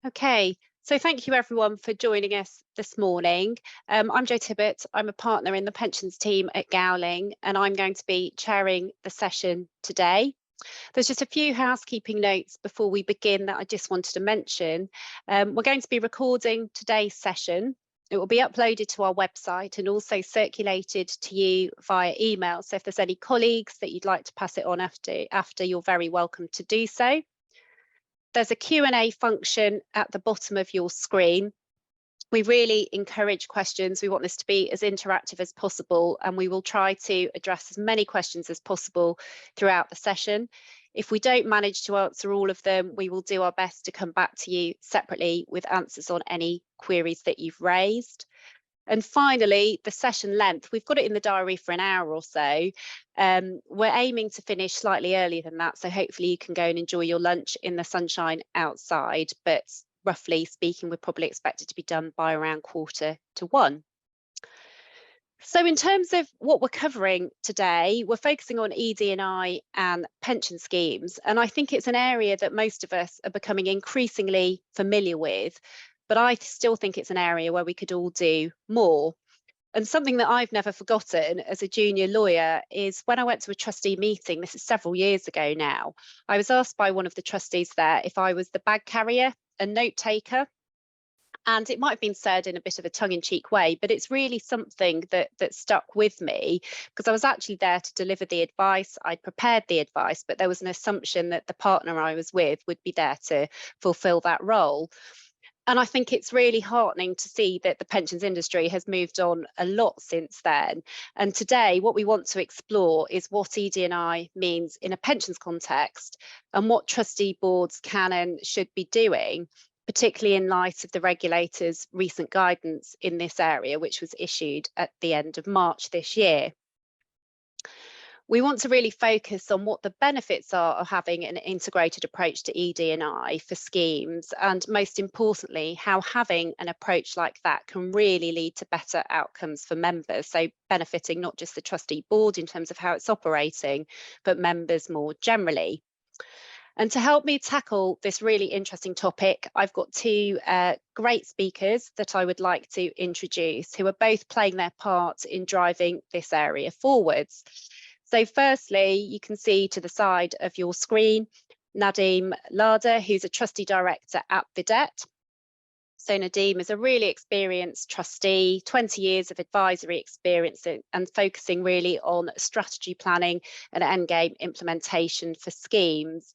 Okay, so thank you everyone for joining us this morning. I'm Jo Tibbett. I'm a partner in the pensions team at Gowling, and I'm going to be chairing the session today. There's just a few housekeeping notes before we begin that I just wanted to mention. We're going to be recording today's session. It will be uploaded to our website and also circulated to you via email. So if there's any colleagues that you'd like to pass it on after, you're very welcome to do so. There's a Q&A function at the bottom of your screen. We really encourage questions. We want this to be as interactive as possible, and we will try to address as many questions as possible throughout the session. If we don't manage to answer all of them, we will do our best to come back to you separately with answers on any queries that you've raised. And finally, the session length, we've got it in the diary for an hour or so. We're aiming to finish slightly earlier than that, so hopefully you can go and enjoy your lunch in the sunshine outside, but roughly speaking, we're probably expected to be done by around 1:45. So in terms of what we're covering today, we're focusing on ED&I and pension schemes, and I think it's an area that most of us are becoming increasingly familiar with, but I still think it's an area where we could all do more. And something that I've never forgotten as a junior lawyer is when I went to a trustee meeting, this is several years ago now, I was asked by one of the trustees there if I was the bag carrier and note taker. And it might have been said in a bit of a tongue-in-cheek way, but it's really something that stuck with me, because I was actually there to deliver the advice. I'd prepared the advice, but there was an assumption that the partner I was with would be there to fulfill that role. And I think it's really heartening to see that the pensions industry has moved on a lot since then. And today, what we want to explore is what ED&I means in a pensions context and what trustee boards can and should be doing, particularly in light of the regulator's recent guidance in this area, which was issued at the end of March this year. We want to really focus on what the benefits are of having an integrated approach to ED&I for schemes, and most importantly, how having an approach like that can really lead to better outcomes for members, so benefiting not just the trustee board in terms of how it's operating, but members more generally. And to help me tackle this really interesting topic, I've got two great speakers that I would like to introduce, who are both playing their part in driving this area forwards. So firstly, you can see to the side of your screen, Nadeem Lada, who's a trustee director at Vidette. So Nadeem is a really experienced trustee, 20 years of advisory experience and focusing really on strategy planning and endgame implementation for schemes.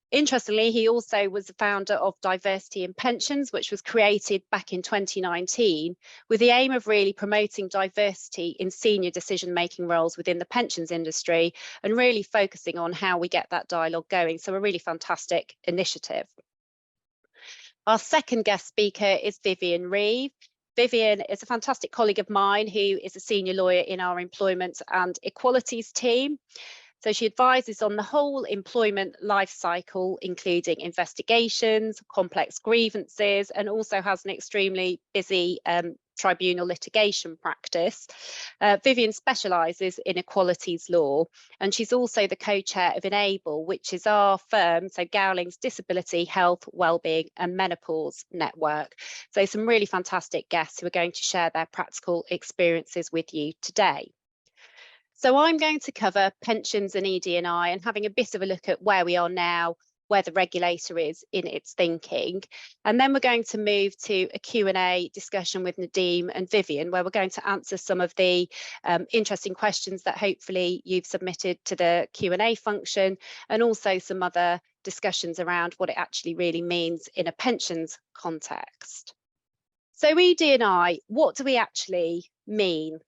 Interestingly, he also was the founder of Diversity in Pensions, which was created back in 2019 with the aim of really promoting diversity in senior decision-making roles within the pensions industry and really focusing on how we get that dialogue going. So a really fantastic initiative. Our second guest speaker is Vivian Reeve. Vivian is a fantastic colleague of mine who is a senior lawyer in our employment and equalities team. So she advises on the whole employment life cycle, including investigations, complex grievances, and also has an extremely busy tribunal litigation practice. Vivian specialises in equalities law, and she's also the co-chair of Enable, which is our firm, so Gowling's Disability, Health, Wellbeing and Menopause Network. So some really fantastic guests who are going to share their practical experiences with you today. So I'm going to cover pensions and ED&I and having a bit of a look at where we are now, where the regulator is in its thinking. And then we're going to move to a Q&A discussion with Nadeem and Vivian, where we're going to answer some of the interesting questions that hopefully you've submitted to the Q&A function, and also some other discussions around what it actually really means in a pensions context. So ED&I, what do we actually mean?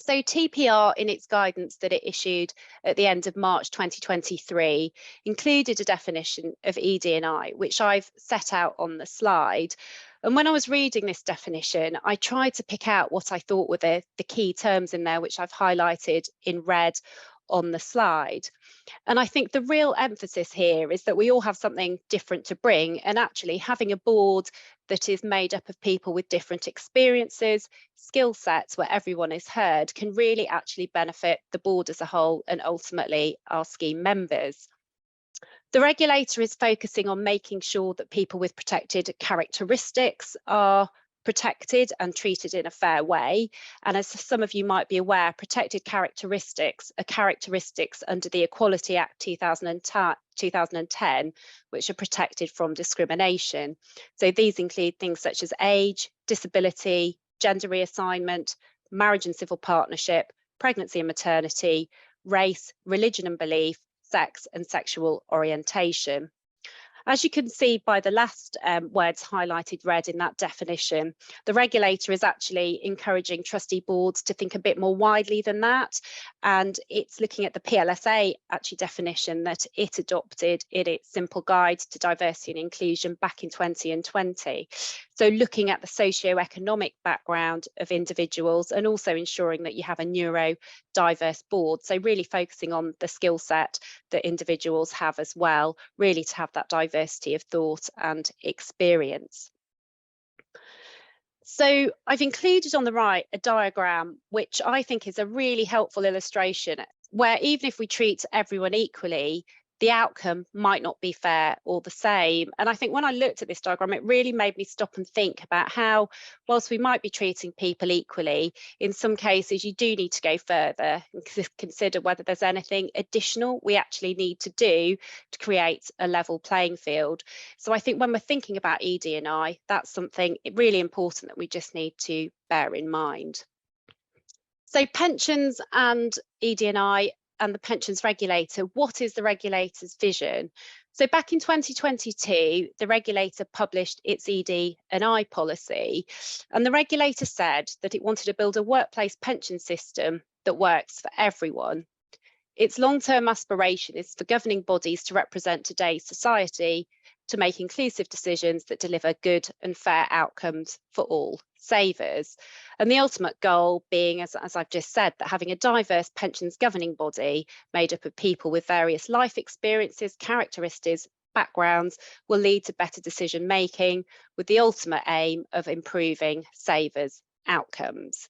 So TPR, in its guidance that it issued at the end of March 2023, included a definition of ED&I, which I've set out on the slide. And when I was reading this definition, I tried to pick out what I thought were the key terms in there, which I've highlighted in red on the slide. And I think the real emphasis here is that we all have something different to bring, and actually having a board that is made up of people with different experiences, skill sets, where everyone is heard, can really actually benefit the board as a whole and ultimately our scheme members. The regulator is focusing on making sure that people with protected characteristics are protected and treated in a fair way. And as some of you might be aware, protected characteristics are characteristics under the Equality Act 2010, which are protected from discrimination. So these include things such as age, disability, gender reassignment, marriage and civil partnership, pregnancy and maternity, race, religion and belief, sex and sexual orientation. As you can see by the last words highlighted red in that definition, the regulator is actually encouraging trustee boards to think a bit more widely than that. And it's looking at the PLSA actually definition that it adopted in its Simple Guide to Diversity and Inclusion back in 2020. So looking at the socio-economic background of individuals and also ensuring that you have a neurodiverse board. So really focusing on the skill set that individuals have as well, really to have that diversity of thought and experience. So I've included on the right a diagram, which I think is a really helpful illustration where even if we treat everyone equally, the outcome might not be fair or the same. And I think when I looked at this diagram, it really made me stop and think about how, whilst we might be treating people equally, in some cases you do need to go further and consider whether there's anything additional we actually need to do to create a level playing field. So I think when we're thinking about ED&I, that's something really important that we just need to bear in mind. So pensions and ED&I and the pensions regulator, what is the regulator's vision? So back in 2022, the regulator published its ED&I policy, and the regulator said that it wanted to build a workplace pension system that works for everyone. Its long-term aspiration is for governing bodies to represent today's society, to make inclusive decisions that deliver good and fair outcomes for all savers. And the ultimate goal being, as I've just said, that having a diverse pensions governing body made up of people with various life experiences, characteristics, backgrounds will lead to better decision making, with the ultimate aim of improving savers' outcomes.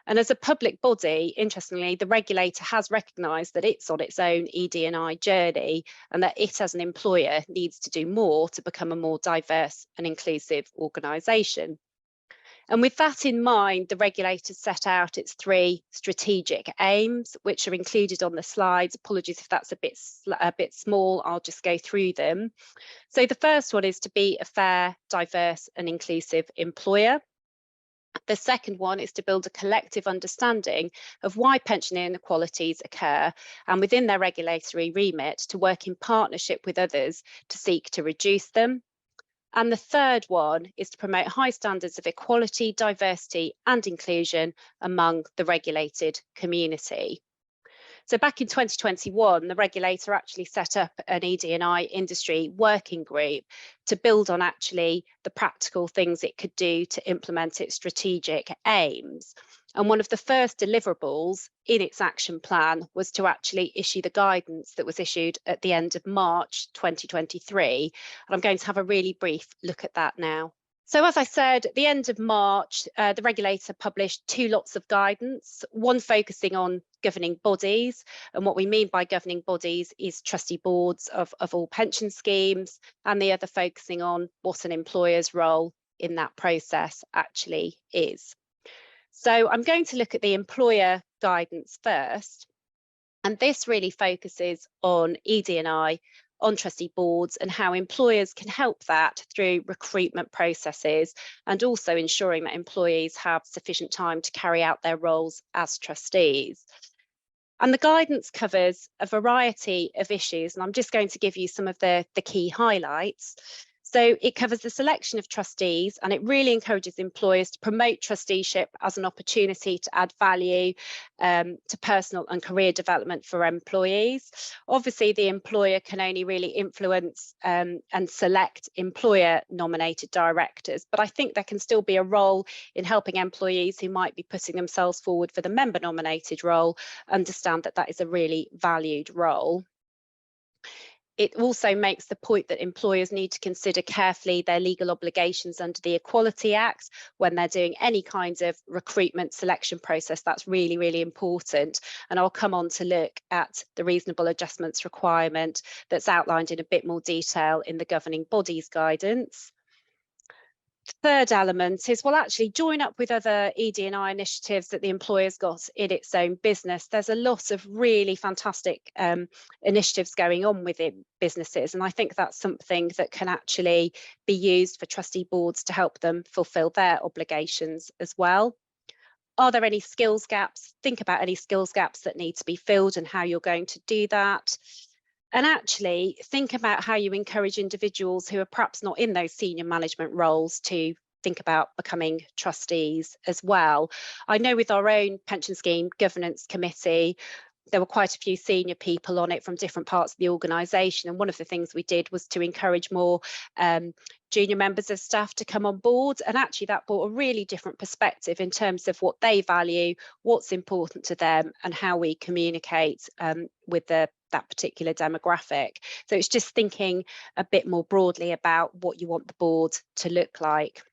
And as a public body, interestingly, the regulator has recognised that it's on its own ED&I journey and that it as an employer needs to do more to become a more diverse and inclusive organisation. And with that in mind, the regulator set out its 3 strategic aims, which are included on the slides. Apologies if that's a bit small, I'll just go through them. So the first one is to be a fair, diverse and inclusive employer. The second one is to build a collective understanding of why pension inequalities occur, and within their regulatory remit, to work in partnership with others to seek to reduce them. And the third one is to promote high standards of equality, diversity and inclusion among the regulated community. So back in 2021, the regulator actually set up an ED&I industry working group to build on actually the practical things it could do to implement its strategic aims. And one of the first deliverables in its action plan was to actually issue the guidance that was issued at the end of March 2023. And I'm going to have a really brief look at that now. So as I said, at the end of March, the regulator published 2 lots of guidance, one focusing on governing bodies. And what we mean by governing bodies is trustee boards of all pension schemes, and the other focusing on what an employer's role in that process actually is. So I'm going to look at the employer guidance first. And this really focuses on ED&I, on trustee boards, and how employers can help that through recruitment processes and also ensuring that employees have sufficient time to carry out their roles as trustees. And the guidance covers a variety of issues, and I'm just going to give you some of the key highlights. So it covers the selection of trustees, and it really encourages employers to promote trusteeship as an opportunity to add value to personal and career development for employees. Obviously, the employer can only really influence and select employer-nominated directors, but I think there can still be a role in helping employees who might be putting themselves forward for the member-nominated role understand that that is a really valued role. It also makes the point that employers need to consider carefully their legal obligations under the Equality Act when they're doing any kind of recruitment selection process. That's really, really important. And I'll come on to look at the reasonable adjustments requirement that's outlined in a bit more detail in the governing bodies guidance. Third element is, well, actually join up with other ED&I initiatives that the employer's got in its own business. There's a lot of really fantastic initiatives going on within businesses, and I think that's something that can actually be used for trustee boards to help them fulfil their obligations as well. Are there any skills gaps? Think about any skills gaps that need to be filled and how you're going to do that. And actually think about how you encourage individuals who are perhaps not in those senior management roles to think about becoming trustees as well. I know with our own pension scheme governance committee, there were quite a few senior people on it from different parts of the organisation. And one of the things we did was to encourage more junior members of staff to come on board. And actually that brought a really different perspective in terms of what they value, what's important to them, and how we communicate with that particular demographic. So it's just thinking a bit more broadly about what you want the board to look like.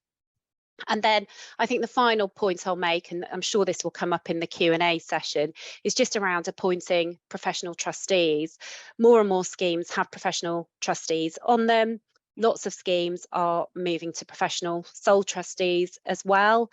And then I think the final point I'll make, and I'm sure this will come up in the Q&A session, is just around appointing professional trustees. More and more schemes have professional trustees on them. Lots of schemes are moving to professional sole trustees as well.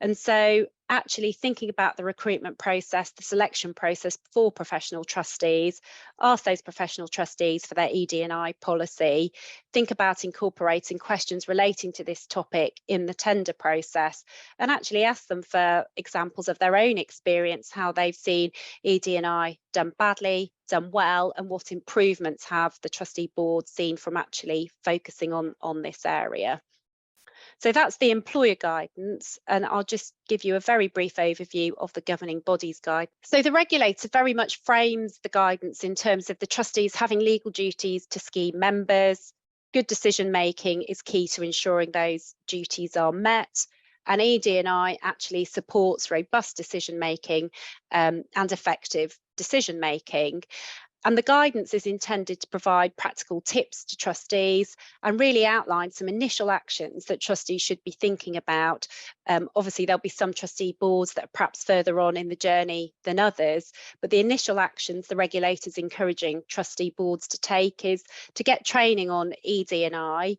And so actually thinking about the recruitment process, the selection process for professional trustees, ask those professional trustees for their ED&I policy, think about incorporating questions relating to this topic in the tender process, and actually ask them for examples of their own experience, how they've seen ED&I done badly, done well, and what improvements have the trustee board seen from actually focusing on this area. So that's the employer guidance, and I'll just give you a very brief overview of the governing bodies guide. So the regulator very much frames the guidance in terms of the trustees having legal duties to scheme members. Good decision making is key to ensuring those duties are met. And ED&I actually supports robust decision making and effective decision making. And the guidance is intended to provide practical tips to trustees and really outline some initial actions that trustees should be thinking about. Obviously, there'll be some trustee boards that are perhaps further on in the journey than others, but the initial actions the regulator's encouraging trustee boards to take is to get training on ED&I.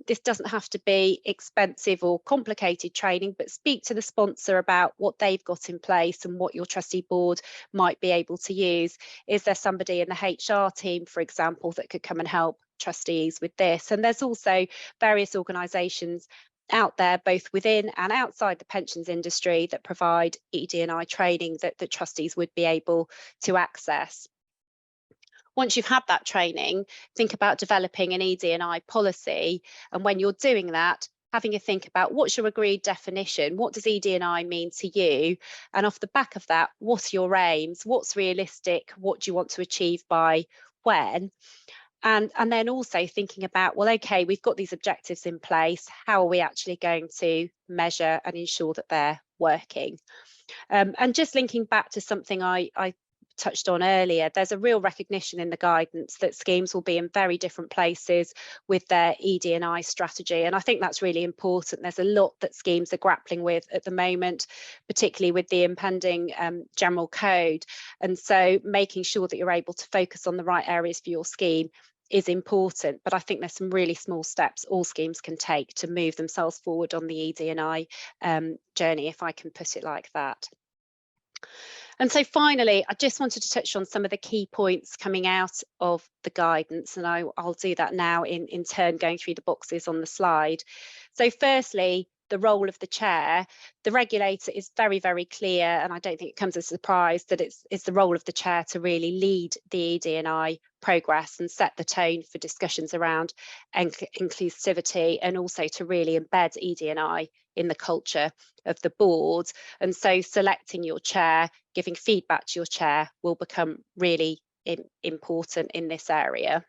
This doesn't have to be expensive or complicated training, but speak to the sponsor about what they've got in place and what your trustee board might be able to use. Is there somebody in the HR team, for example, that could come and help trustees with this? And there's also various organisations out there, both within and outside the pensions industry, that provide ED&I training that the trustees would be able to access. Once you've had that training, think about developing an ED&I policy. And when you're doing that, having a think about what's your agreed definition, what does ED&I mean to you? And off the back of that, what are your aims? What's realistic? What do you want to achieve by when? And then also thinking about, well, okay, we've got these objectives in place. How are we actually going to measure and ensure that they're working? And just linking back to something I touched on earlier, there's a real recognition in the guidance that schemes will be in very different places with their ED&I strategy. And I think that's really important. There's a lot that schemes are grappling with at the moment, particularly with the impending general code. And so making sure that you're able to focus on the right areas for your scheme is important, but I think there's some really small steps all schemes can take to move themselves forward on the ED&I journey, if I can put it like that. And so finally, I just wanted to touch on some of the key points coming out of the guidance, and I'll do that now in turn, going through the boxes on the slide. So firstly, the role of the chair. The regulator is very, very clear, and I don't think it comes as a surprise that it's the role of the chair to really lead the ED&I progress and set the tone for discussions around inclusivity, and also to really embed ED&I in the culture of the board. And so selecting your chair, giving feedback to your chair will become really important in this area.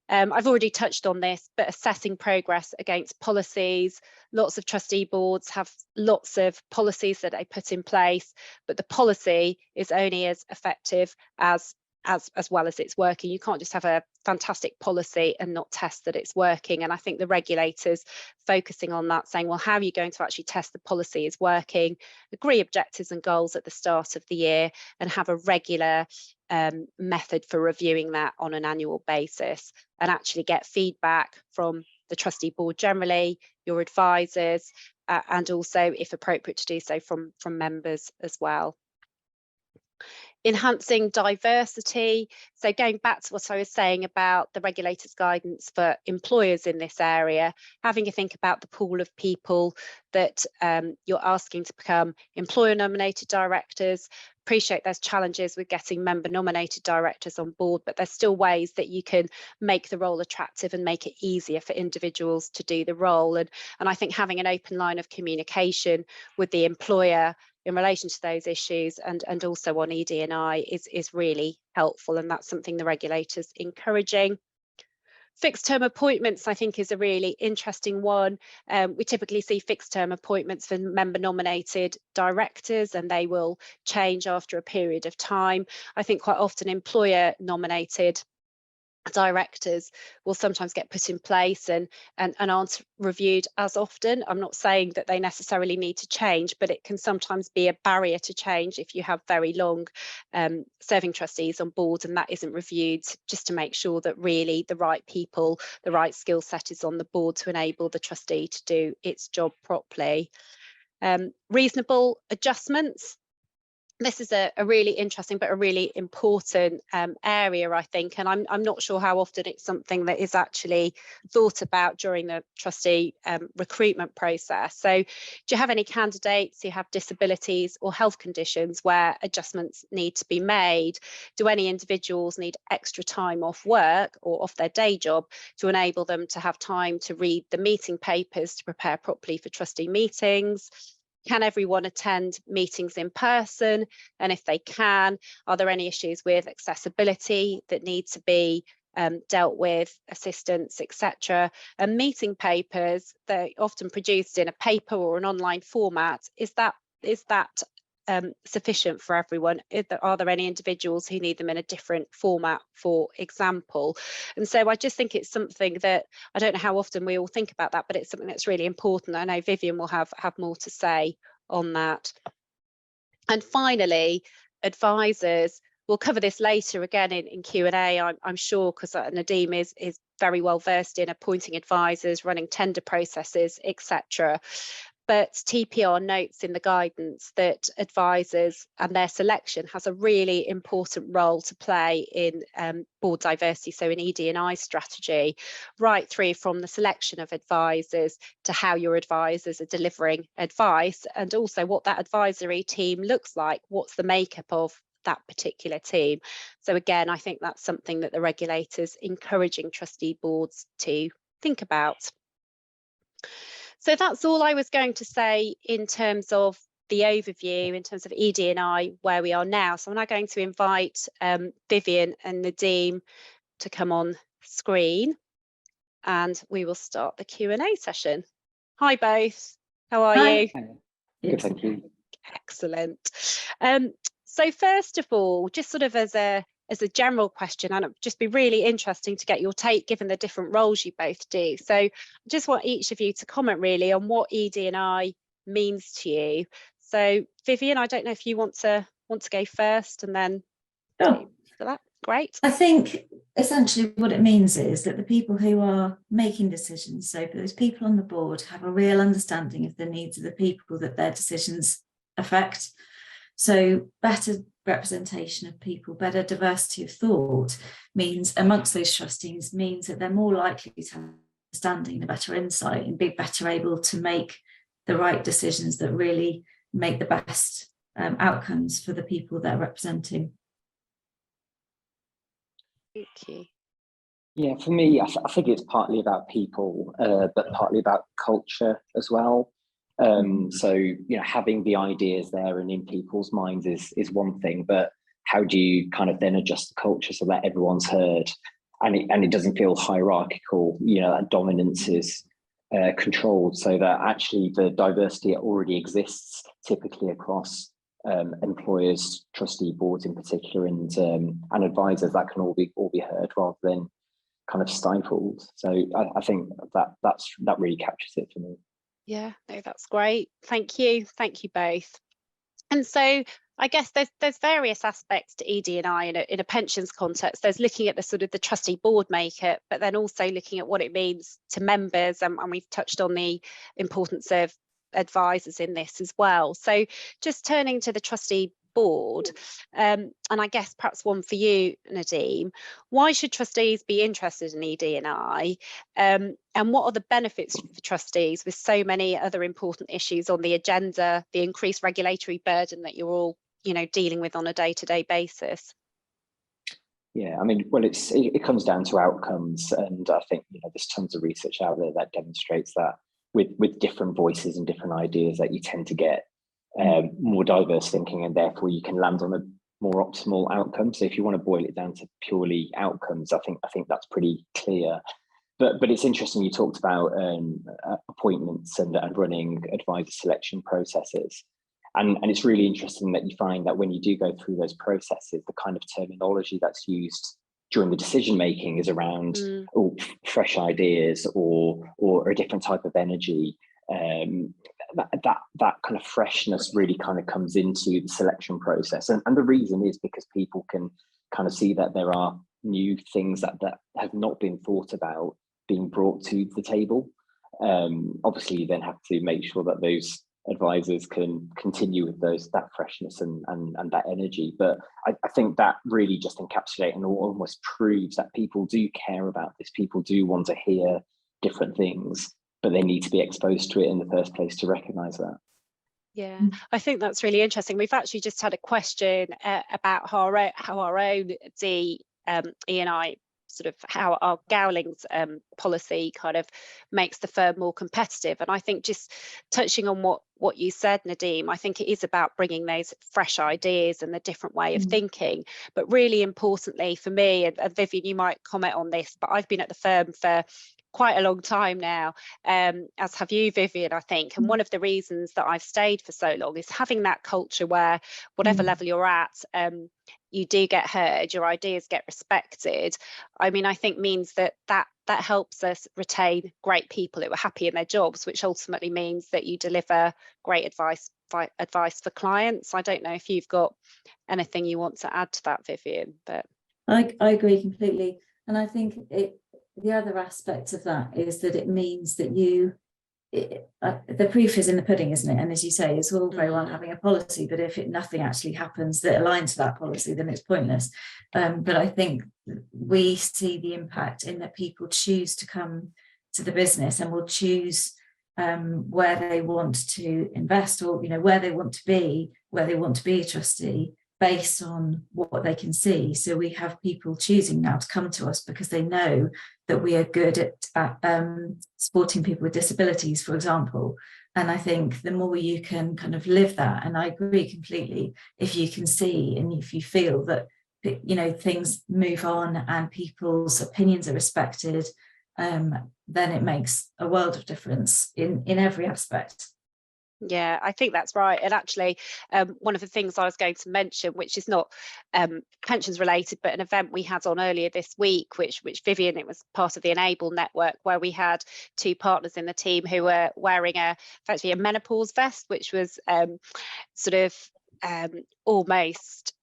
I've already touched on this, but assessing progress against policies. Lots of trustee boards have lots of policies that they put in place, but the policy is only as effective as as well as it's working. You can't just have a fantastic policy and not test that it's working. And I think the regulators focusing on that, saying, well, how are you going to actually test the policy is working, agree objectives and goals at the start of the year, and have a regular method for reviewing that on an annual basis, and actually get feedback from the trustee board generally, your advisors, and also, if appropriate to do so, from members as well. Enhancing diversity. So going back to what I was saying about the regulator's guidance for employers in this area, having a think about the pool of people that you're asking to become employer nominated directors. Appreciate there's challenges with getting member nominated directors on board, but there's still ways that you can make the role attractive and make it easier for individuals to do the role. And I think having an open line of communication with the employer in relation to those issues and also on ED&I is really helpful, and that's something the regulator's encouraging. Fixed term appointments, I think, is a really interesting one. We typically see fixed term appointments for member nominated directors, and they will change after a period of time. I think quite often employer nominated directors will sometimes get put in place and aren't reviewed as often. I'm not saying that they necessarily need to change, but it can sometimes be a barrier to change if you have very long serving trustees on board and that isn't reviewed, just to make sure that really the right people, the right skill set is on the board to enable the trustee to do its job properly. Reasonable adjustments. This is a really interesting but a really important area, I think, and I'm not sure how often it's something that is actually thought about during the trustee recruitment process. So do you have any candidates who have disabilities or health conditions where adjustments need to be made? Do any individuals need extra time off work or off their day job to enable them to have time to read the meeting papers to prepare properly for trustee meetings? Can everyone attend meetings in person? And if they can, are there any issues with accessibility that need to be dealt with, assistance, etc.? And meeting papers, they're often produced in a paper or an online format. Is that sufficient for everyone? Are there any individuals who need them in a different format, for example? And so I just think it's something that I don't know how often we all think about that, but it's something that's really important. I know Vivian will have more to say on that. And finally, advisors. We'll cover this later again in Q&A, I'm sure, because Nadeem is very well versed in appointing advisors, running tender processes, etc. But TPR notes in the guidance that advisors and their selection has a really important role to play in board diversity, so in ED&I strategy, right through from the selection of advisors to how your advisors are delivering advice, and also what that advisory team looks like, what's the makeup of that particular team. So again, I think that's something that the regulator's encouraging trustee boards to think about. So that's all I was going to say in terms of the overview, in terms of ED&I, where we are now. So I'm now going to invite Vivian and Nadeem to come on screen, and we will start the Q&A session. Hi both, how are you? Good, thank you. Excellent. So first of all, just sort of as a general question, and it'd just be really interesting to get your take given the different roles you both do. So I just want each of you to comment really on what ED&I means to you. So Vivian, I don't know if you want to go first, and then sure. For that, great. I think essentially what it means is that the people who are making decisions, so those people on the board, have a real understanding of the needs of the people that their decisions affect. So better representation of people, better diversity of thought means amongst those trustees means that they're more likely to have understanding, a better insight, and be better able to make the right decisions that really make the best outcomes for the people they're representing. Thank you. Yeah, for me, I think it's partly about people, but partly about culture as well. So, having the ideas there and in people's minds is one thing, but how do you kind of then adjust the culture so that everyone's heard and it doesn't feel hierarchical, that dominance is controlled, so that actually the diversity already exists typically across employers, trustee boards in particular, and advisors, that can all be heard rather than kind of stifled. So I think that really captures it for me. Yeah, no, that's great. Thank you both. And so I guess there's various aspects to ED&I in a pensions context. There's looking at the sort of the trustee board makeup, but then also looking at what it means to members, and we've touched on the importance of advisors in this as well. So just turning to the trustee board, and I guess perhaps one for you, Nadeem, why should trustees be interested in ED&I, and what are the benefits for trustees with so many other important issues on the agenda, the increased regulatory burden that you're all dealing with on a day-to-day basis? Yeah, I mean, well, it comes down to outcomes, and I think there's tons of research out there that demonstrates that with different voices and different ideas, that you tend to get more diverse thinking, and therefore you can land on a more optimal outcome. So if you want to boil it down to purely outcomes, I think that's pretty clear. But it's interesting, you talked about appointments and running advisor selection processes. And it's really interesting that you find that when you do go through those processes, the kind of terminology that's used during the decision making is around fresh ideas or a different type of energy. That kind of freshness really kind of comes into the selection process, and the reason is because people can kind of see that there are new things that have not been thought about being brought to the table. Obviously, you then have to make sure that those advisors can continue with that freshness and that energy. But I think that really just encapsulates and almost proves that people do care about this. People do want to hear different things, but they need to be exposed to it in the first place to recognise that. Yeah, I think that's really interesting. We've actually just had a question about how our own E&I, sort of how our Gowling's policy kind of makes the firm more competitive. And I think just touching on what you said, Nadeem, I think it is about bringing those fresh ideas and the different way of thinking. But really importantly for me, and Vivian, you might comment on this, but I've been at the firm for quite a long time now, as have you, Vivian, I think. And one of the reasons that I've stayed for so long is having that culture where whatever level you're at, you do get heard, your ideas get respected. I mean, I think means that helps us retain great people who are happy in their jobs, which ultimately means that you deliver great advice for clients. I don't know if you've got anything you want to add to that, Vivian, but I agree completely. And I think the other aspect of that is that it means that the proof is in the pudding, isn't it? And as you say, it's all very well having a policy, but if nothing actually happens that aligns to that policy, then it's pointless. But I think we see the impact in that people choose to come to the business and will choose where they want to invest, or where they want to be a trustee, based on what they can see. So we have people choosing now to come to us because they know that we are good at supporting people with disabilities, for example. And I think the more you can kind of live that, and I agree completely, if you can see and if you feel that things move on and people's opinions are respected, then it makes a world of difference in every aspect. Yeah, I think that's right. And actually, one of the things I was going to mention, which is not pensions related, but an event we had on earlier this week, which Vivian, it was part of the Enable network, where we had two partners in the team who were wearing effectively a menopause vest, which was almost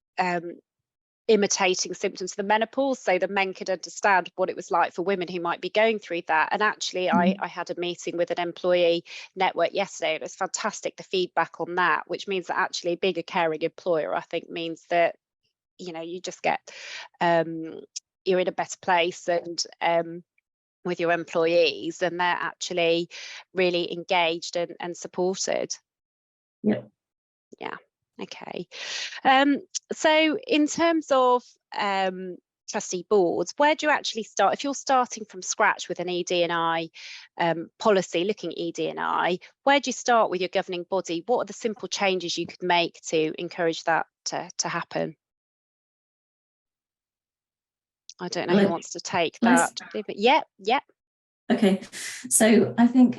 imitating symptoms of the menopause, so the men could understand what it was like for women who might be going through that. And actually I had a meeting with an employee network yesterday, and it was fantastic, the feedback on that, which means that actually being a caring employer, I think, means that you just get you're in a better place and with your employees, and they're actually really engaged and supported. Yeah. Okay. So in terms of trustee boards, where do you actually start? If you're starting from scratch with an ED&I policy, looking at ED&I, where do you start with your governing body? What are the simple changes you could make to encourage that to happen? I don't know who wants to take that. Yeah. Okay. So I think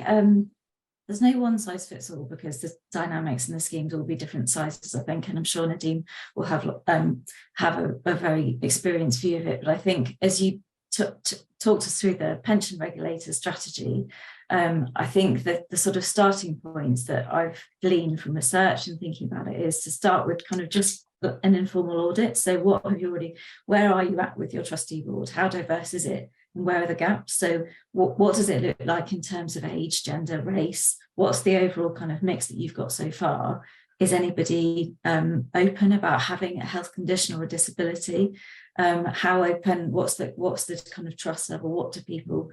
there's no one size fits all, because the dynamics and the schemes will be different sizes, I think, and I'm sure Nadine will have a very experienced view of it. But I think as you talked us through the pension regulator strategy, I think that the sort of starting points that I've gleaned from research and thinking about it is to start with kind of just an informal audit. So where are you at with your trustee board? How diverse is it? And where are the gaps? So what does it look like in terms of age, gender, race? What's the overall kind of mix that you've got so far? Is anybody open about having a health condition or a disability? How open? What's the kind of trust level? What do people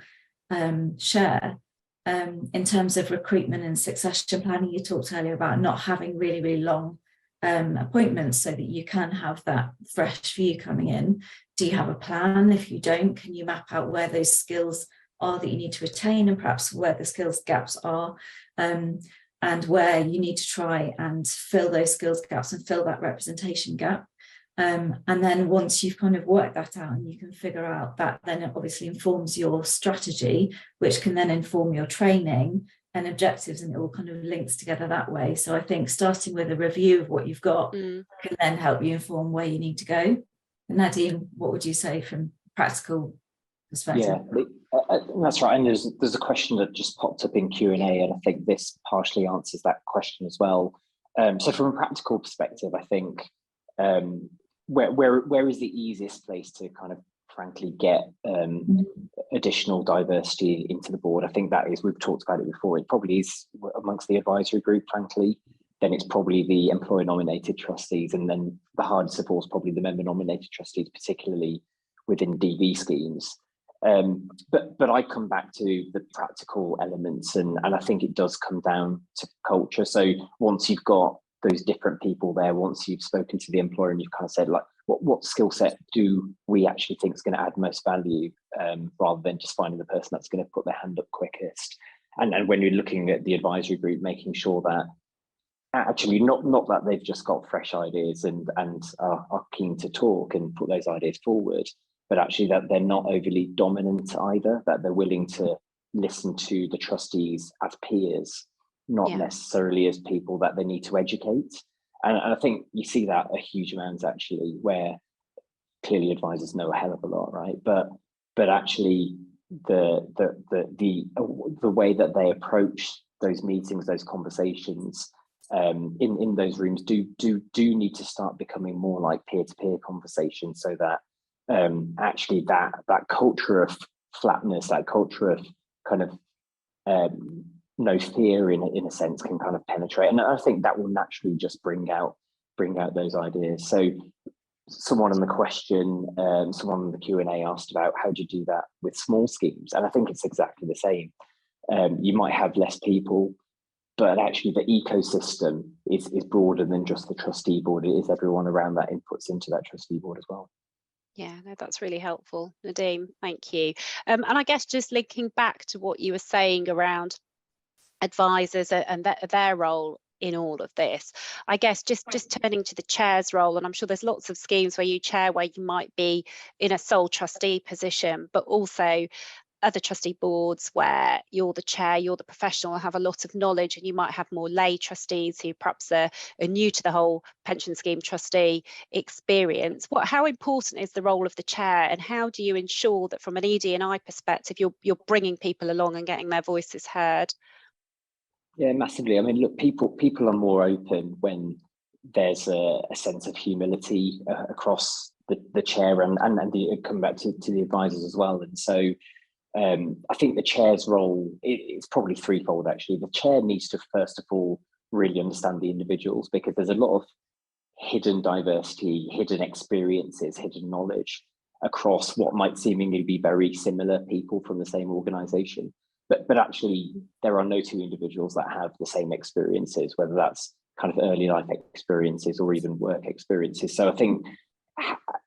share? In terms of recruitment and succession planning, you talked earlier about not having really, really long appointments so that you can have that fresh view coming in. Do you have a plan? If you don't, can you map out where those skills are that you need to retain, and perhaps where the skills gaps are, and where you need to try and fill those skills gaps and fill that representation gap? And then once you've kind of worked that out and you can figure out that, then it obviously informs your strategy, which can then inform your training and objectives, and it all kind of links together that way. So I think starting with a review of what you've got can then help you inform where you need to go. Nadine, what would you say from practical perspective? Yeah, that's right. And there's a question that just popped up in Q&A, and I think this partially answers that question as well. So from a practical perspective, I think where is the easiest place to kind of frankly get additional diversity into the board? I think that is, we've talked about it before, it probably is amongst the advisory group, frankly. Then it's probably the employer nominated trustees, and then the hardest of all is probably the member nominated trustees, particularly within DB schemes. But I come back to the practical elements, and I think it does come down to culture. So once you've got those different people there, once you've spoken to the employer and you've kind of said, like, what skill set do we actually think is going to add most value, rather than just finding the person that's going to put their hand up quickest. And when you're looking at the advisory group, making sure that actually not that they've just got fresh ideas and are keen to talk and put those ideas forward, but actually that they're not overly dominant either, that they're willing to listen to the trustees as peers, not necessarily as people that they need to educate. And I think you see that a huge amount actually, where clearly advisors know a hell of a lot, right? But actually the way that they approach those meetings, those conversations in those rooms do need to start becoming more like peer-to-peer conversations, so that actually that culture of flatness, that culture of kind of no fear in a sense can kind of penetrate, and I think that will naturally just bring out those ideas. So someone in the question, someone in the Q&A asked about how do you do that with small schemes, and I think it's exactly the same. You might have less people, but actually the ecosystem is broader than just the trustee board. It is everyone around that inputs into that trustee board as well. Yeah, no, that's really helpful, Nadine. Thank you. And I guess just linking back to what you were saying around advisors and their role in all of this, I guess just turning to the chair's role, and I'm sure there's lots of schemes where you chair where you might be in a sole trustee position, but also other trustee boards where you're the chair, you're the professional, have a lot of knowledge, and you might have more lay trustees who perhaps are new to the whole pension scheme trustee experience. How important is the role of the chair, and how do you ensure that from an ED&I perspective you're bringing people along and getting their voices heard? Yeah, massively. I mean, look, people are more open when there's a sense of humility across the chair and come back to the advisors as well. And so I think the chair's role is probably threefold, actually. The chair needs to, first of all, really understand the individuals, because there's a lot of hidden diversity, hidden experiences, hidden knowledge across what might seemingly be very similar people from the same organization. But actually, there are no two individuals that have the same experiences, whether that's kind of early life experiences or even work experiences. So I think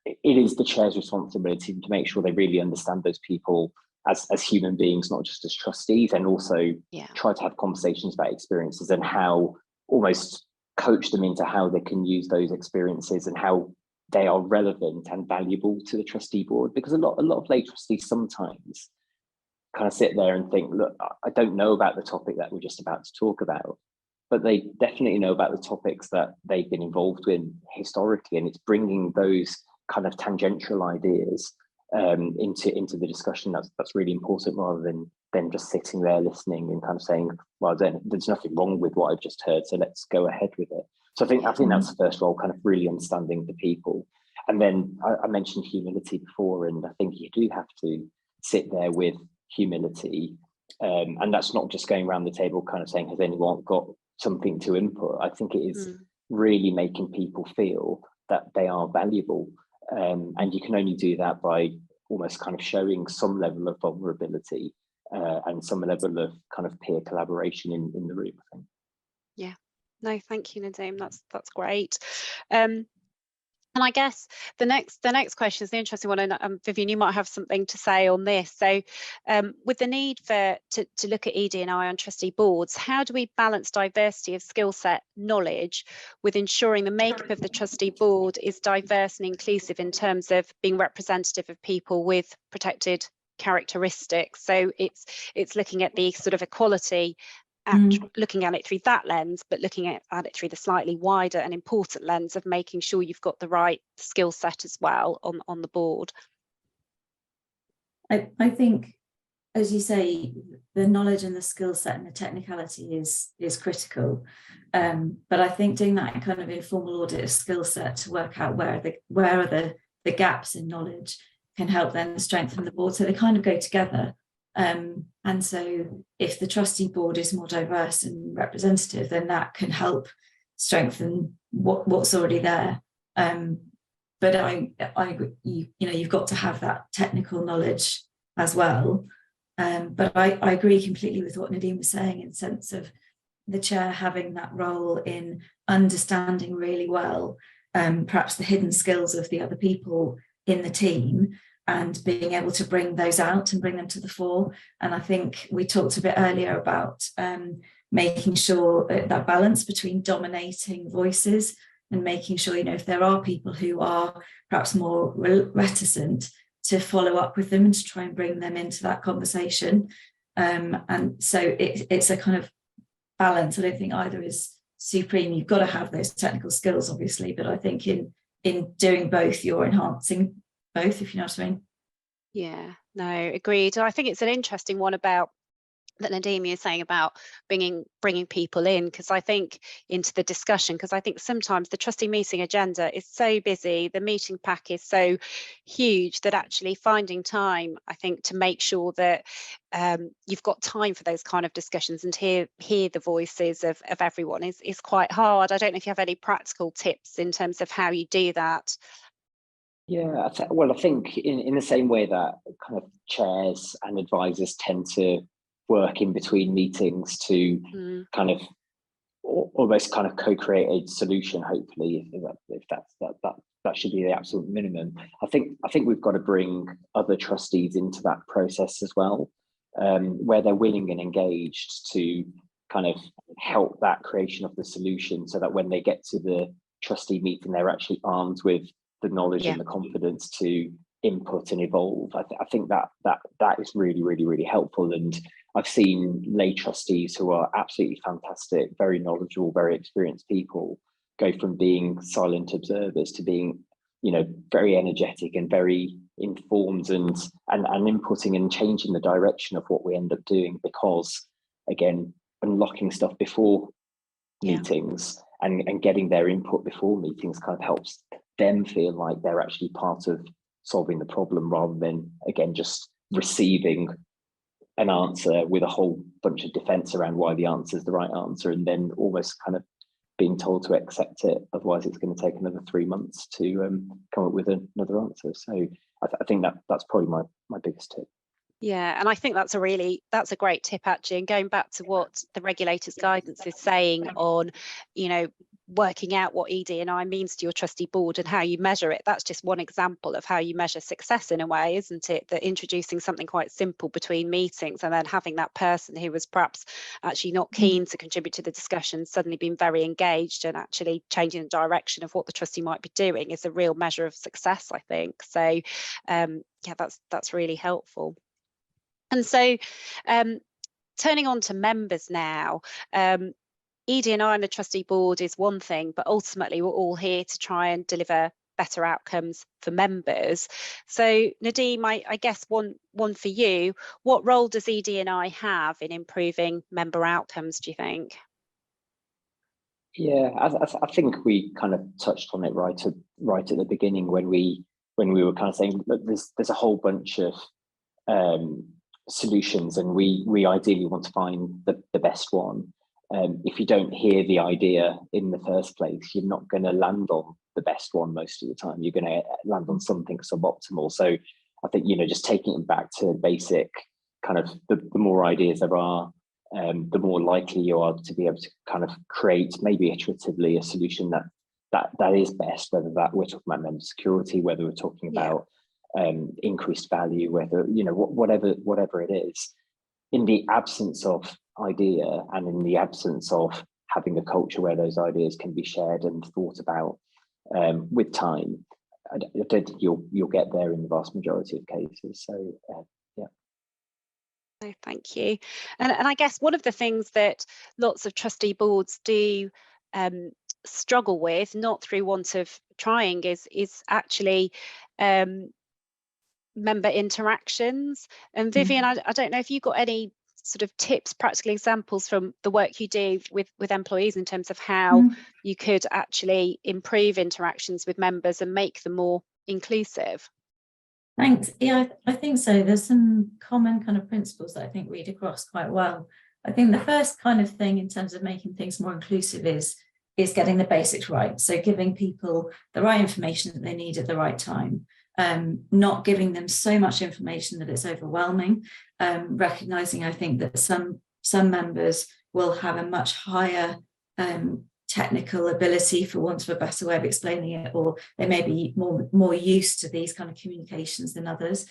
it is the chair's responsibility to make sure they really understand those people as human beings, not just as trustees, and also try to have conversations about experiences and how almost coach them into how they can use those experiences and how they are relevant and valuable to the trustee board. Because a lot of lay trustees sometimes kind of sit there and think, look, I don't know about the topic that we're just about to talk about, but they definitely know about the topics that they've been involved in historically, and it's bringing those kind of tangential ideas into the discussion that's really important, rather than just sitting there listening and kind of saying, well, then there's nothing wrong with what I've just heard, so let's go ahead with it. So I think that's the first role, kind of really understanding the people. And then I mentioned humility before, and I think you do have to sit there with humility, and that's not just going around the table kind of saying, has anyone got something to input? I think it is really making people feel that they are valuable, and you can only do that by almost kind of showing some level of vulnerability and some level of kind of peer collaboration in the room, I think. Yeah, no, thank you, Nadeem. That's great. And I guess the next question is the interesting one, and Vivian, you might have something to say on this. So, with the need to look at ED&I on trustee boards, how do we balance diversity of skill set knowledge with ensuring the makeup of the trustee board is diverse and inclusive in terms of being representative of people with protected characteristics? So it's looking at the sort of equality, looking at it through that lens, but looking at it through the slightly wider and important lens of making sure you've got the right skill set as well on the board. I think, as you say, the knowledge and the skill set and the technicality is critical, but I think doing that kind of informal audit of skill set to work out where are the gaps in knowledge can help then strengthen the board, so they kind of go together. And so if the trustee board is more diverse and representative, then that can help strengthen what's already there. But you've got to have that technical knowledge as well. But I agree completely with what Nadeem was saying, in the sense of the chair having that role in understanding really well perhaps the hidden skills of the other people in the team, and being able to bring those out and bring them to the fore. And I think we talked a bit earlier about making sure that balance between dominating voices and making sure, if there are people who are perhaps more reticent, to follow up with them and to try and bring them into that conversation. And so it's a kind of balance. I don't think either is supreme. You've got to have those technical skills, obviously, but I think in doing both, you're enhancing both, if you know what I mean. Yeah, no, agreed. I think it's an interesting one about that Nadeem is saying about bringing people in, because I think into the discussion, because I think sometimes the trustee meeting agenda is so busy, the meeting pack is so huge, that actually finding time, I think, to make sure that you've got time for those kind of discussions and hear the voices of everyone is quite hard. I don't know if you have any practical tips in terms of how you do that. Yeah, I think in the same way that kind of chairs and advisors tend to work in between meetings to kind of almost kind of co-create a solution, hopefully, if that should be the absolute minimum. I think we've got to bring other trustees into that process as well, where they're willing and engaged to kind of help that creation of the solution, so that when they get to the trustee meeting, they're actually armed with the knowledge and the confidence to input and evolve. I think that is really, really, really helpful. And I've seen lay trustees who are absolutely fantastic, very knowledgeable, very experienced people, go from being silent observers to being, very energetic and very informed and inputting and changing the direction of what we end up doing, because, again, unlocking stuff before meetings and getting their input before meetings kind of helps them feel like they're actually part of solving the problem, rather than, again, just receiving an answer with a whole bunch of defense around why the answer is the right answer, and then almost kind of being told to accept it, otherwise it's going to take another 3 months to come up with another answer. So I think that's probably my biggest tip. Yeah, and I think that's a great tip, actually. And going back to what the regulator's guidance is saying on, working out what ED&I means to your trustee board and how you measure it, that's just one example of how you measure success, in a way, isn't it? That introducing something quite simple between meetings, and then having that person who was perhaps actually not keen to contribute to the discussion suddenly being very engaged and actually changing the direction of what the trustee might be doing, is a real measure of success, I think. So that's really helpful. And so turning on to members now, ED&I and the trustee board is one thing, but ultimately we're all here to try and deliver better outcomes for members. So Nadeem, I guess one for you, what role does ED&I have in improving member outcomes, do you think? Yeah, I think we kind of touched on it right at the beginning when we were kind of saying that there's a whole bunch of solutions, and we ideally want to find the best one. If you don't hear the idea in the first place, you're not going to land on the best one most of the time. You're going to land on something suboptimal. So I think, just taking it back to basic, kind of the more ideas there are, the more likely you are to be able to kind of create, maybe iteratively, a solution that is best, whether that we're talking about member security, whether we're talking about increased value, whether, whatever it is. In the absence of idea, and in the absence of having a culture where those ideas can be shared and thought about with time, I don't think you'll get there in the vast majority of cases. So yeah. No, thank you. And I guess one of the things that lots of trustee boards do struggle with, not through want of trying, is actually member interactions. And Vivian, I don't know if you've got any sort of tips, practical examples from the work you do with employees in terms of how you could actually improve interactions with members and make them more inclusive. Thanks. Yeah, I think so. There's some common kind of principles that I think read across quite well. I think the first kind of thing in terms of making things more inclusive is getting the basics right. So giving people the right information that they need at the right time. Not giving them so much information that it's overwhelming, recognizing, I think, that some members will have a much higher technical ability, for want of a better way of explaining it, or they may be more used to these kind of communications than others,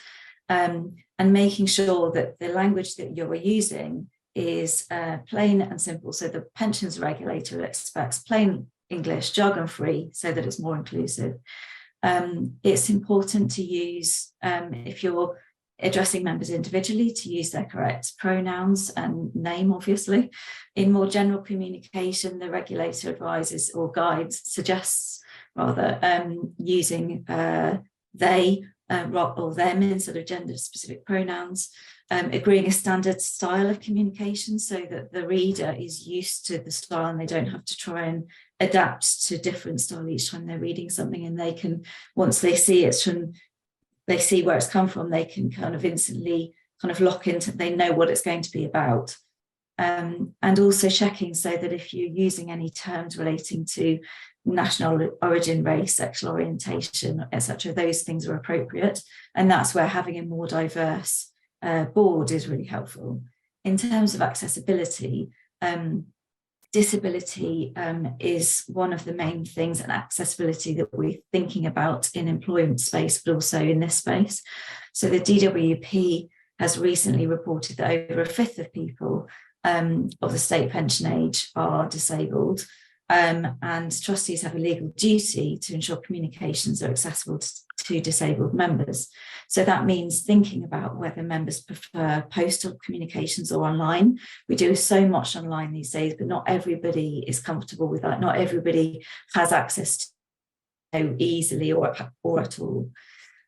and making sure that the language that you're using is plain and simple. So the pensions regulator expects plain English, jargon-free, so that it's more inclusive. It's important to use, if you're addressing members individually, to use their correct pronouns and name, obviously. In more general communication, the regulator advises or guides, suggests rather, using they or them in sort of gender-specific pronouns, agreeing a standard style of communication so that the reader is used to the style and they don't have to try and adapt to different style each time they're reading something, and they can, once they see it's from, they see where it's come from, they can kind of instantly kind of lock into, they know what it's going to be about. And also checking so that if you're using any terms relating to national origin, race, sexual orientation, etc., those things are appropriate. And that's where having a more diverse board is really helpful. In terms of accessibility, disability is one of the main things, and accessibility that we're thinking about in employment space, but also in this space. So the DWP has recently reported that over a fifth of people of the state pension age are disabled, and trustees have a legal duty to ensure communications are accessible to disabled members. So that means thinking about whether members prefer postal communications or online. We do so much online these days, but not everybody is comfortable with that. Not everybody has access to easily or at all.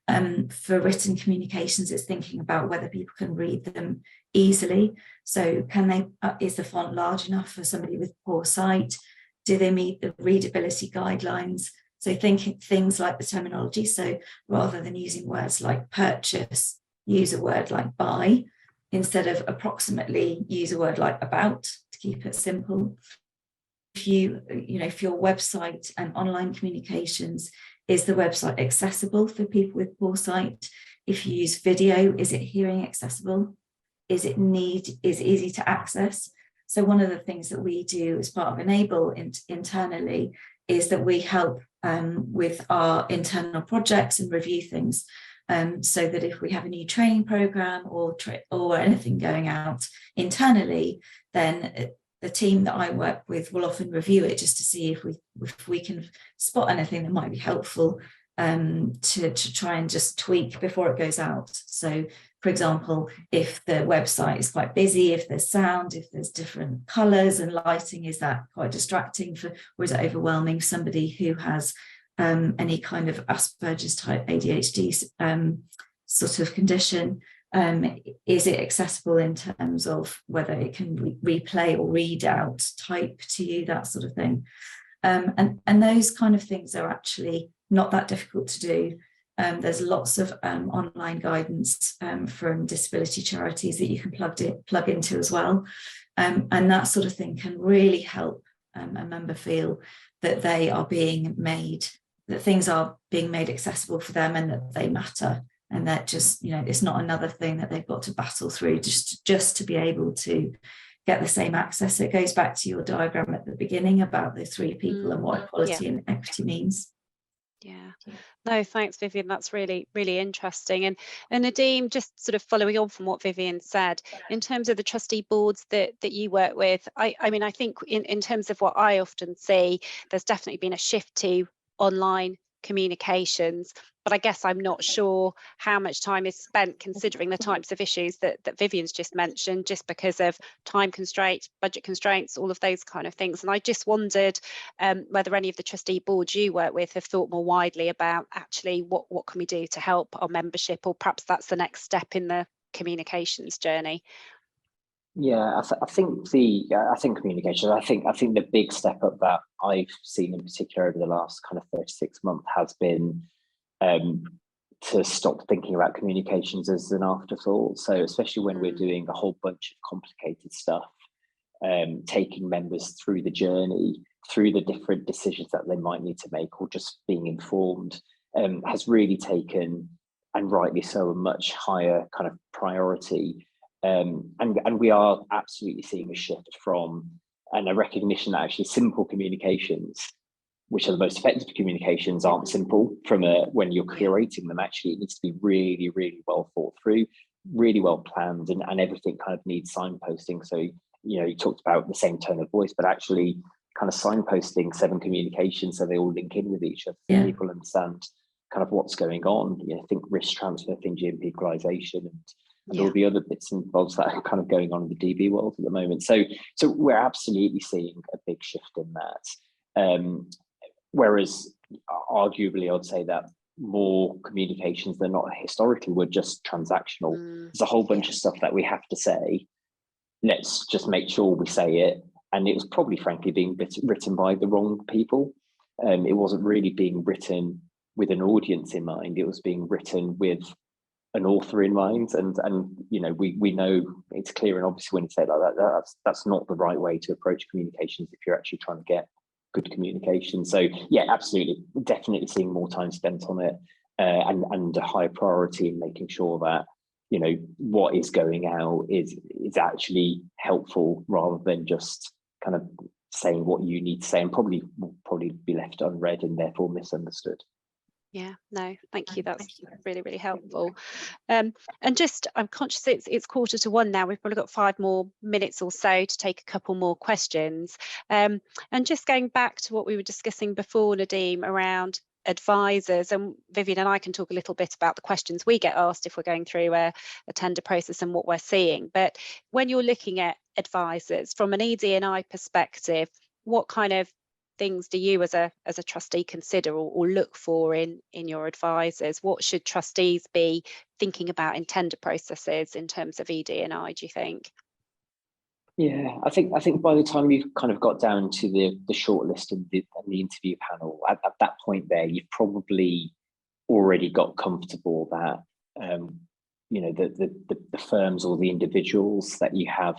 For written communications, it's thinking about whether people can read them easily. So can they, is the font large enough for somebody with poor sight? Do they meet the readability guidelines? So thinking things like the terminology. So rather than using words like purchase, use a word like buy. Instead of approximately, use a word like about, to keep it simple. If if your website and online communications, is the website accessible for people with poor sight? If you use video, is it hearing accessible? Is it easy to access? So one of the things that we do as part of Enable internally is that we help with our internal projects and review things, so that if we have a new training program or anything going out internally, then the team that I work with will often review it just to see if we can spot anything that might be helpful to try and just tweak before it goes out. So for example, if the website is quite busy, if there's sound, if there's different colours and lighting, is that quite distracting for, or is it overwhelming somebody who has any kind of Asperger's type ADHD sort of condition? Is it accessible in terms of whether it can replay or read out, type to you, that sort of thing? And those kind of things are actually not that difficult to do. There's lots of online guidance from disability charities that you can plug into as well. And that sort of thing can really help a member feel that they are being made, that things are being made accessible for them and that they matter. And that just, it's not another thing that they've got to battle through just to be able to get the same access. It goes back to your diagram at the beginning about the three people and what equality and equity means. Yeah, no, thanks, Vivian. That's really, really interesting. And Nadeem, just sort of following on from what Vivian said, in terms of the trustee boards that you work with, I mean, I think in terms of what I often see, there's definitely been a shift to online communications, but I guess I'm not sure how much time is spent considering the types of issues that Vivian's just mentioned, just because of time constraints, budget constraints, all of those kind of things. And I just wondered whether any of the trustee boards you work with have thought more widely about actually what can we do to help our membership, or perhaps that's the next step in the communications journey. Yeah, I think communication. I think the big step up that I've seen in particular over the last kind of 36 months has been to stop thinking about communications as an afterthought. So especially when we're doing a whole bunch of complicated stuff, taking members through the journey, through the different decisions that they might need to make, or just being informed, has really taken, and rightly so, a much higher kind of priority. And we are absolutely seeing a shift from, and a recognition that actually simple communications, which are the most effective communications, aren't simple from when you're curating them. Actually, it needs to be really, really well thought through, really well planned, and everything kind of needs signposting. So, you talked about the same tone of voice, but actually kind of signposting 7 communications so they all link in with each other, so people understand kind of what's going on. Think risk transfer, think GMP equalisation, and all the other bits and bobs that are kind of going on in the DB world at the moment. So we're absolutely seeing a big shift in that. Whereas arguably, I'd say that more communications than not historically were just transactional. There's a whole bunch of stuff that we have to say. Let's just make sure we say it. And it was probably, frankly, being written by the wrong people. It wasn't really being written with an audience in mind. It was being written with an author in mind, and we know it's clear and obvious when you say it like that, that's not the right way to approach communications if you're actually trying to get good communication. So yeah, absolutely, definitely seeing more time spent on it, and a high priority in making sure that what is going out is actually helpful, rather than just kind of saying what you need to say, and probably be left unread and therefore misunderstood. Yeah, no, thank you. That's really, really helpful. And just, I'm conscious it's 1:15 now. We've probably got 5 more minutes or so to take a couple more questions. And just going back to what we were discussing before, Nadeem, around advisors, and Vivian and I can talk a little bit about the questions we get asked if we're going through a tender process and what we're seeing. But when you're looking at advisors from an ED&I perspective, what kind of things do you as a trustee consider or look for in your advisors? What should trustees be thinking about in tender processes in terms of ED&I, do you think? Yeah, I think by the time you've kind of got down to the shortlist and the interview panel, at that point there, you've probably already got comfortable that the firms or the individuals that you have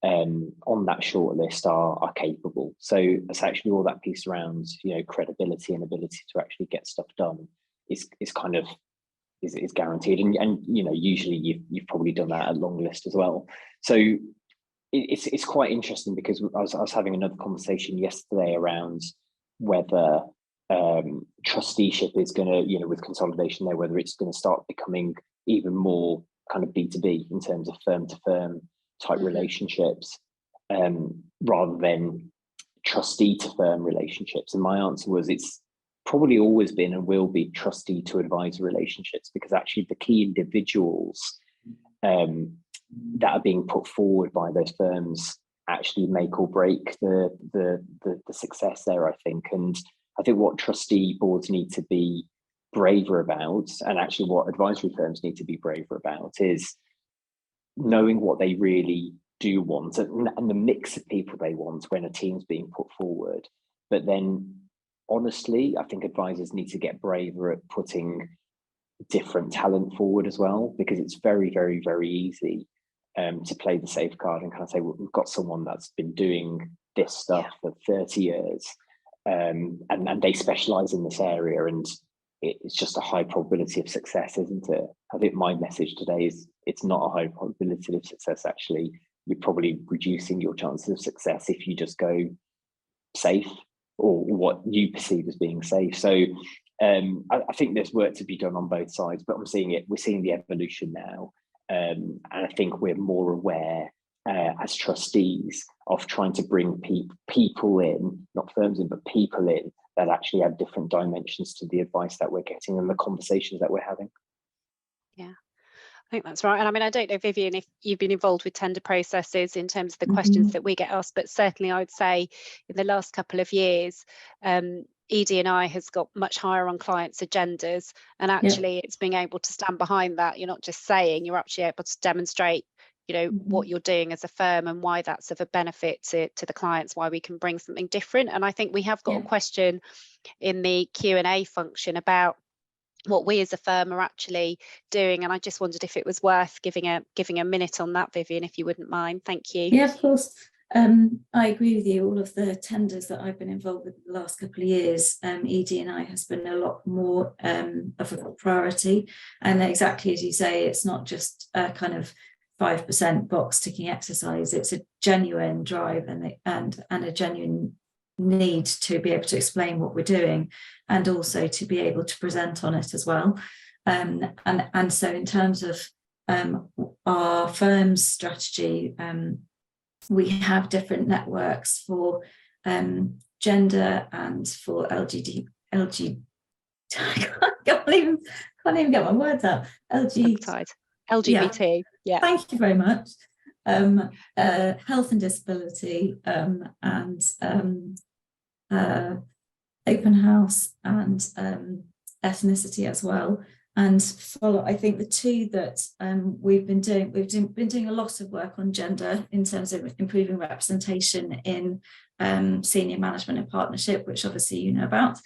on that shortlist are capable. So it's actually all that piece around credibility and ability to actually get stuff done is guaranteed, and usually you've probably done that at long list as well. So it's quite interesting, because I was having another conversation yesterday around whether trusteeship is going to, with consolidation there, whether it's going to start becoming even more kind of B2B in terms of firm to firm type relationships, rather than trustee to firm relationships. And my answer was, it's probably always been and will be trustee to advisor relationships, because actually the key individuals that are being put forward by those firms actually make or break the success there, I think. And I think what trustee boards need to be braver about, and actually what advisory firms need to be braver about, is knowing what they really do want and the mix of people they want when a team's being put forward. But then honestly, I think advisors need to get braver at putting different talent forward as well, because it's very, very, very easy to play the safeguard and kind of say, well, we've got someone that's been doing this stuff for 30 years and they specialize in this area, and it's just a high probability of success, isn't it? I think my message today is it's not a high probability of success. Actually, you're probably reducing your chances of success if you just go safe, or what you perceive as being safe. So I think there's work to be done on both sides, but we're seeing the evolution now. And I think we're more aware as trustees of trying to bring people in, not firms in, but people in that actually add different dimensions to the advice that we're getting and the conversations that we're having. Yeah, I think that's right. And I mean, I don't know, Vivian, if you've been involved with tender processes in terms of the questions that we get asked, but certainly I would say in the last couple of years, ED&I has got much higher on clients' agendas, and actually it's being able to stand behind that. You're not just saying, you're actually able to demonstrate, you know, what you're doing as a firm and why that's of a benefit to the clients, why we can bring something different. And I think we have got a question in the Q&A function about what we as a firm are actually doing, and I just wondered if it was worth giving a minute on that, Vivian, if you wouldn't mind. Thank you. Yeah, of course. I agree with you. All of the tenders that I've been involved with the last couple of years, ED&I has been a lot more of a priority. And exactly as you say, it's not just a kind of 5% box ticking exercise. It's a genuine drive and a genuine need to be able to explain what we're doing, and also to be able to present on it as well. And so in terms of our firm's strategy, we have different networks for gender and for LG. I can't even get my words out. LGBT. Yeah. Thank you very much. Health and disability, and open house, and ethnicity as well. And I think the two that we've been doing a lot of work on gender in terms of improving representation in senior management and partnership, which obviously you know about.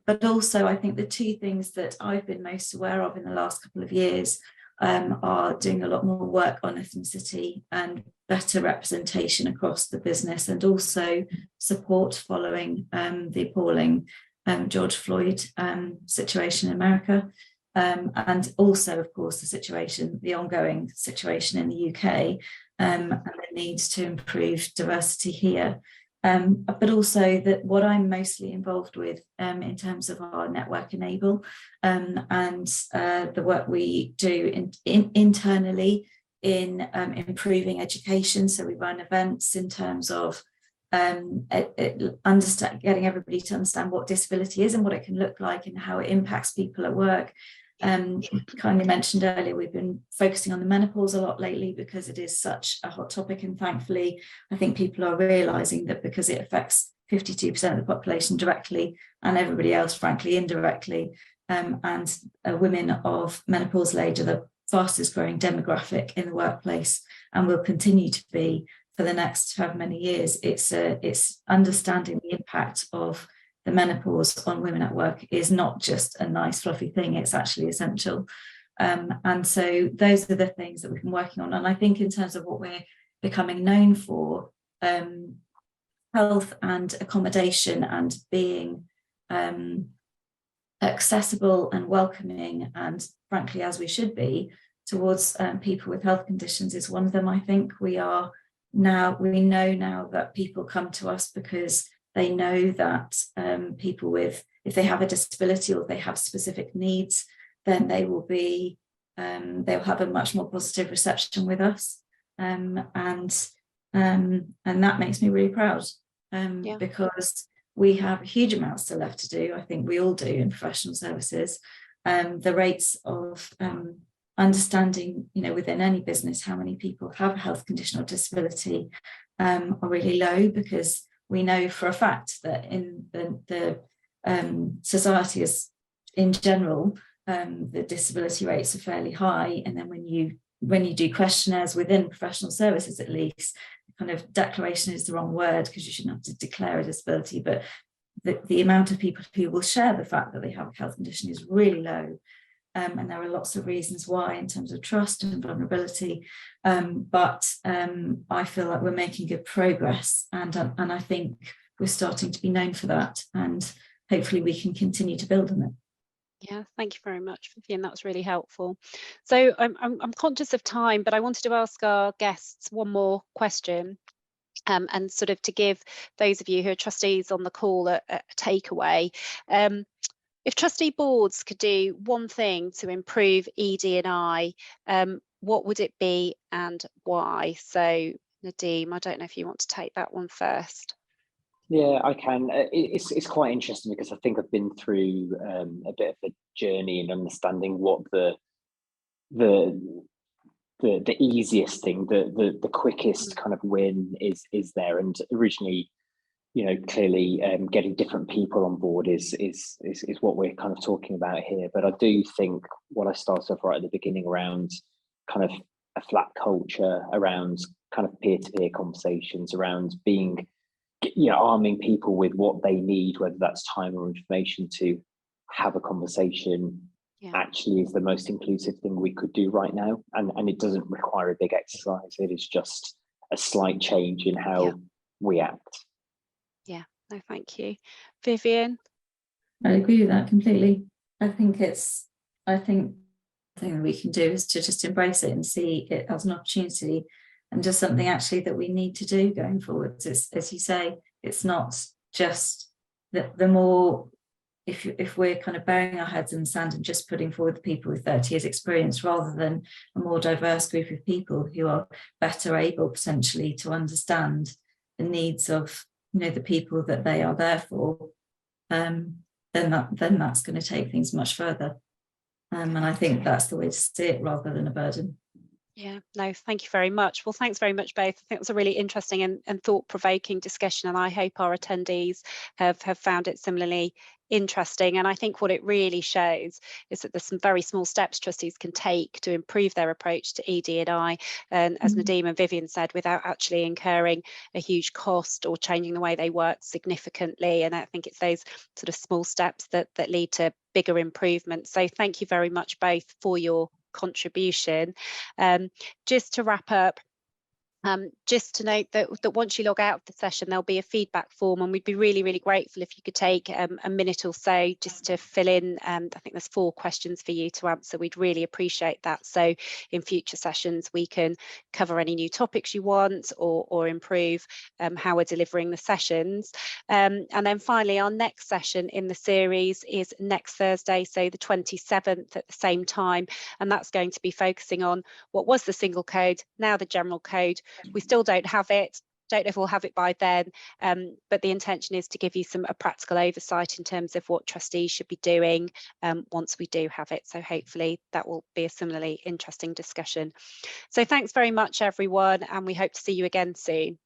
But also I think the two things that I've been most aware of in the last couple of years are doing a lot more work on ethnicity and better representation across the business, and also support following the appalling George Floyd situation in America, and also, of course, the ongoing situation in the UK, and the need to improve diversity here. But also that what I'm mostly involved with in terms of our Network Enable and the work we do internally in improving education. So we run events in terms of getting everybody to understand what disability is and what it can look like and how it impacts people at work. Kindly mentioned earlier, we've been focusing on the menopause a lot lately because it is such a hot topic, and thankfully I think people are realizing that because it affects 52% of the population directly and everybody else frankly indirectly, and women of menopausal age are the fastest growing demographic in the workplace and will continue to be for the next however many years. It's understanding the impact of the menopause on women at work is not just a nice fluffy thing, it's actually essential. And so those are the things that we've been working on. And I think in terms of what we're becoming known for, health and accommodation and being accessible and welcoming, and frankly, as we should be, towards people with health conditions is one of them. I think we know now that people come to us because they know that people with, if they have a disability or they have specific needs, then they'll have a much more positive reception with us, and that makes me really proud, because we have huge amounts still left to do. I think we all do in professional services. The rates of understanding, within any business, how many people have a health condition or disability are really low, because we know for a fact that in the society as in general, the disability rates are fairly high. And then when you do questionnaires within professional services, at least, kind of declaration is the wrong word, because you shouldn't have to declare a disability, but the amount of people who will share the fact that they have a health condition is really low. And there are lots of reasons why, in terms of trust and vulnerability. But I feel like we're making good progress, and I think we're starting to be known for that, and hopefully we can continue to build on it. Yeah, thank you very much, Vivian. That was really helpful. So I'm conscious of time, but I wanted to ask our guests one more question. And sort of to give those of you who are trustees on the call a takeaway. If trustee boards could do one thing to improve ED&I, what would it be and why? So Nadeem, I don't know if you want to take that one first. Yeah, I can. It's quite interesting, because I think I've been through a bit of a journey in understanding what the easiest thing, the quickest kind of win is there. And originally, clearly getting different people on board is what we're kind of talking about here. But I do think what I started off right at the beginning around kind of a flat culture, around kind of peer-to-peer conversations, around being, arming people with what they need, whether that's time or information to have a conversation, actually is the most inclusive thing we could do right now. And it doesn't require a big exercise. It is just a slight change in how we act. Yeah, no, thank you. Vivian? I agree with that completely. I think the thing that we can do is to just embrace it and see it as an opportunity, and just something actually that we need to do going forward. As you say, it's not just the more, if we're kind of burying our heads in the sand and just putting forward the people with 30 years experience, rather than a more diverse group of people who are better able potentially to understand the needs of the people that they are there for, then that's going to take things much further. And I think that's the way to see it, rather than a burden. Yeah, no, thank you very much. Well, thanks very much, both. I think it was a really interesting and thought-provoking discussion, and I hope our attendees have found it similarly interesting. And I think what it really shows is that there's some very small steps trustees can take to improve their approach to ED&I, and as Nadeem and Vivian said, without actually incurring a huge cost or changing the way they work significantly. And I think it's those sort of small steps that lead to bigger improvements. So thank you very much both for your contribution. Just to wrap up, just to note that once you log out of the session, there'll be a feedback form, and we'd be really, really grateful if you could take a minute or so just to fill in. I think there's 4 questions for you to answer. We'd really appreciate that. So in future sessions, we can cover any new topics you want, or improve how we're delivering the sessions. And then finally, our next session in the series is next Thursday, so the 27th at the same time. And that's going to be focusing on what was the single code, now the general code. We still don't have it. Don't know if we'll have it by then, but the intention is to give you a practical oversight in terms of what trustees should be doing once we do have it. So hopefully that will be a similarly interesting discussion. So thanks very much, everyone, and we hope to see you again soon.